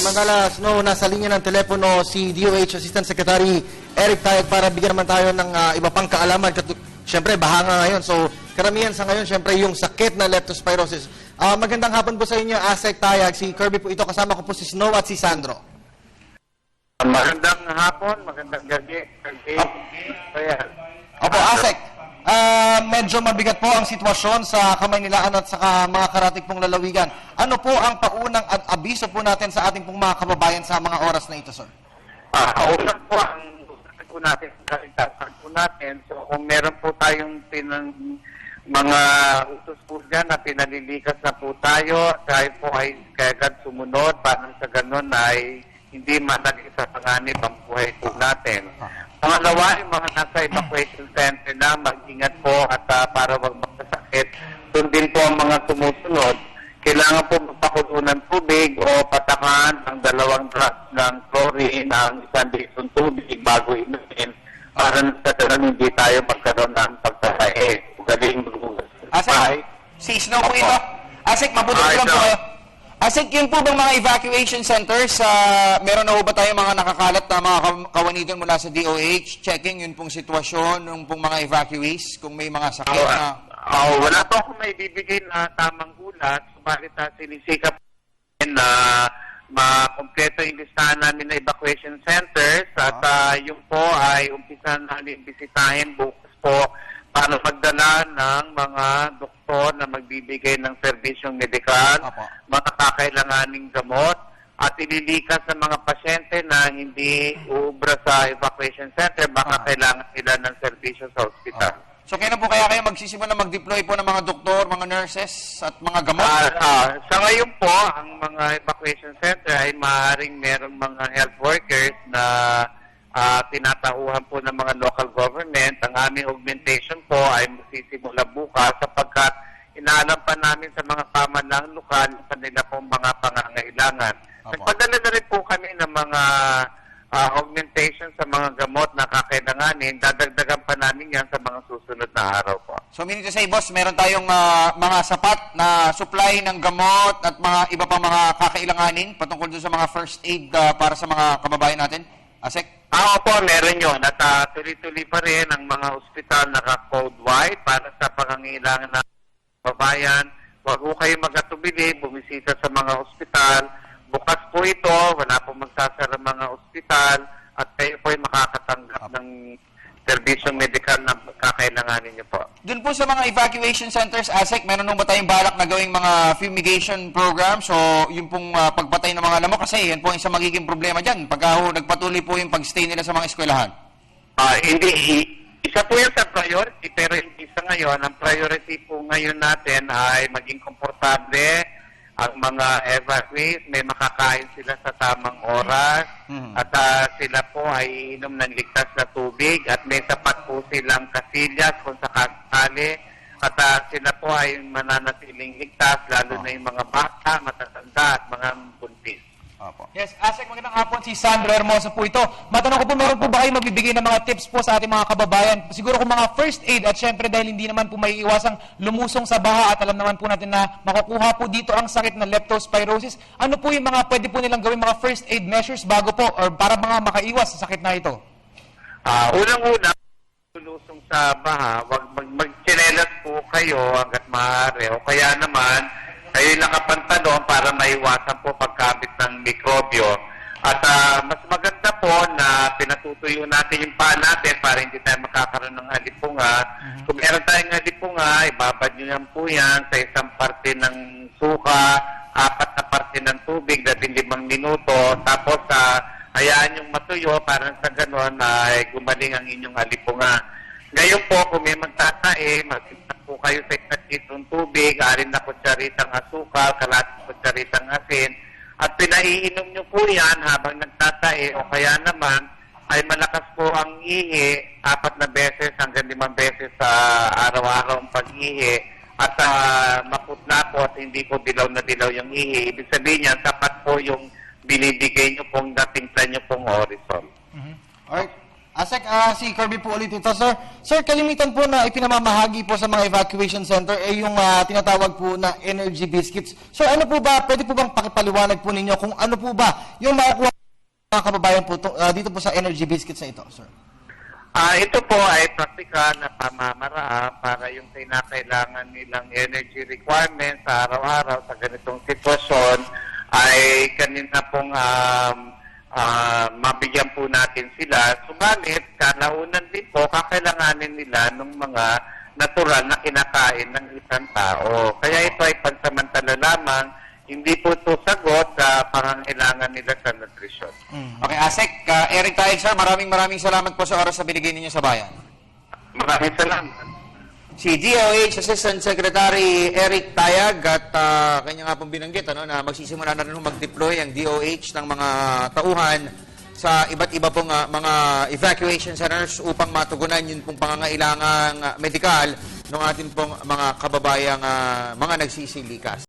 Samantala, Snow, nasa linya ng telepono si DOH Assistant Secretary Eric Tayag para bigyan naman tayo ng iba pang kaalaman. Siyempre, bahanga ngayon. So, karamihan sa ngayon, siyempre, yung sakit na leptospirosis. Magandang hapon po sa inyo, Asek Tayag. Si Kirby po ito. Kasama ko po si Snow at si Sandro. Magandang hapon, magandang gabi. Opo, Asek. Medyo mabigat po ang sitwasyon sa Kamaynilaan at sa mga karatig pong lalawigan. Ano po ang paunang abiso po natin sa ating pong mga kababayan sa mga oras na ito, sir? Una po ang po natin, kaligtasan po natin. So kung meron po tayong mga utos po dyan na pinalilikas na po tayo, tayo po ay kagad sumunod para sa ganun ay hindi managing sa panganib ang buhay po natin. Pangalawa, yung mga nasa evacuation center na mag-ingat po at para wag magkasakit. Sundin po ang mga sumusunod. Kailangan po magpakulo ng tubig o patakan ang 2 drops ng chlorine ang 1 litron tubig bago inumin para sa ganun hindi tayo magkaroon ng pagkakae. Galing maghugas. Asik, si Snow po ito. Asik, mabuti ko lang po kayo. Asik, yun po bang mga evacuation centers, meron na po ba tayo mga nakakalat na mga kawanigan mula sa DOH? Checking yun pong sitwasyon ng pong mga evacuees, kung may mga sakit na... Wala po akong may bibigay na tamang ulat. Subalit sinisikap na makompleto yung listahan namin na evacuation centers at yung po ay umpisa namin bisitahin bukas po para magdala ng mga doktor na magbibigay ng serbisyong medikal, mga kakailanganing gamot, at ililikas sa mga pasyente na hindi uubra sa evacuation center, baka kailangan nila ng serbisyo sa ospital. So kailan po kaya kayo magsisimula mag-deploy po ng mga doktor, mga nurses, at mga gamot? Sa ngayon po, ang mga evacuation center ay maaaring merong mga health workers na tinatauhan po ng mga local government. Ang aming augmentation po ay magsisimula bukas sapagkat inaalam pa namin sa mga pamahalang lokal sa nila pong mga pangangailangan. Nagpadala na rin po kami ng mga augmentation sa mga gamot na kakailanganin. Dadagdagan pa namin yan sa mga susunod na araw po. So meaning to say, boss, meron tayong mga sapat na supply ng gamot at mga iba pang mga kakailanganin patungkol doon sa mga first aid para sa mga kababayan natin? Asek? Opo, meron yun. At tuloy-tuloy pa rin ang mga ospital naka-code white para sa pangangailangan ng kababayan. Huwag po kayo mag-atubili, bumisita sa mga ospital. Bukas po ito, wala po magsasara mga ospital at kayo po ay makakatanggap ng serbisyong medikal na kakailanganin niyo po. Doon po sa mga evacuation centers, Asek, meron nung ba tayong balak na gawing mga fumigation program? So, yung pong pagpatay ng mga lamok, kasi yan po ang isang magiging problema dyan pagka nagpatuloy po yung pag-stay nila sa mga eskwelahan. Hindi. Isa po yan sa priority, pero hindi sa ngayon. Ang priority po ngayon natin ay maging komportable ang mga evacuees, may makakain sila sa tamang oras, at sila po ay inom ng ligtas na tubig, at may sapat po silang kasilyas kung sakasakali, at sila po ay mananatiling ligtas, lalo na yung mga bata, matatanda, at mga buntis. Yes, Asek, magandang hapon, si Sandro Hermoso po ito. Matanong ko po, meron po ba kayo magbibigay ng mga tips po sa ating mga kababayan? Siguro kung mga first aid at syempre dahil hindi naman po may iwasang lumusong sa baha at alam naman po natin na makukuha po dito ang sakit ng leptospirosis. Ano po yung mga pwede po nilang gawin mga first aid measures bago po or para mga makaiwas sa sakit na ito? Unang-una, lulusong sa baha, wag magtsinelas po kayo hanggat maaari o kaya naman kayo nakapantalon para maiwasan po pagkabit ng mikrobyo. At mas maganda po na pinatutuyo natin yung paa natin para hindi tayo makakaroon ng halipunga. Kung meron tayong halipunga, ibabad nyo yan po yan sa isang parte ng suka, 4 na parte ng tubig, 15 minuto. Tapos hayaan yung matuyo para sa gano'n ay gumaling ang inyong halipunga. Ngayon po, kung may magtatae, magsimpan po kayo sa isang litrong tubig, 6 na kutsaritang asukal, kalating kutsaritang asin, at pinaiinom nyo po yan habang nagtatae o kaya naman ay malakas po ang ihi 4 na beses hanggang 5 beses sa araw-araw ang pag-ihi at maputla po at hindi po dilaw na dilaw yung ihi. Ibig sabihin yan, tapat po yung binibigay nyo pong natimpla nyo pong Orisol. Alright. Asek, si Kirby po ulit ito, sir. Sir, kalimitan po na ipinamamahagi po sa mga evacuation center ay yung tinatawag po na energy biscuits. Sir, ano po ba, pwede po bang pakipaliwanag po ninyo kung ano po ba yung makukuha ng mga kababayan po dito po sa energy biscuits na ito, sir? Ito po ay praktikal na pamamaraan para yung kinakailangan nilang energy requirements sa araw-araw sa ganitong sitwasyon ay kanina pong mabigyan po natin sila. Subalit, kalaunan din po, kakailanganin nila ng mga natural na kinakain ng isang tao. Kaya ito ay pansamantala lamang, hindi po ito sagot sa pangangailangan nila sa nutrisyon. Okay, Asek, Eric Taig, sir, maraming salamat po sa oras na binigay ninyo sa bayan. Maraming salamat. Si DOH Assistant Secretary Eric Tayag at kanya nga pong binanggit na magsisimula na rin mag-deploy ang DOH ng mga tauhan sa iba't iba pong mga evacuation centers upang matugunan yun pong pangangailangang medikal ng ating pong mga kababayang mga nagsisilikas.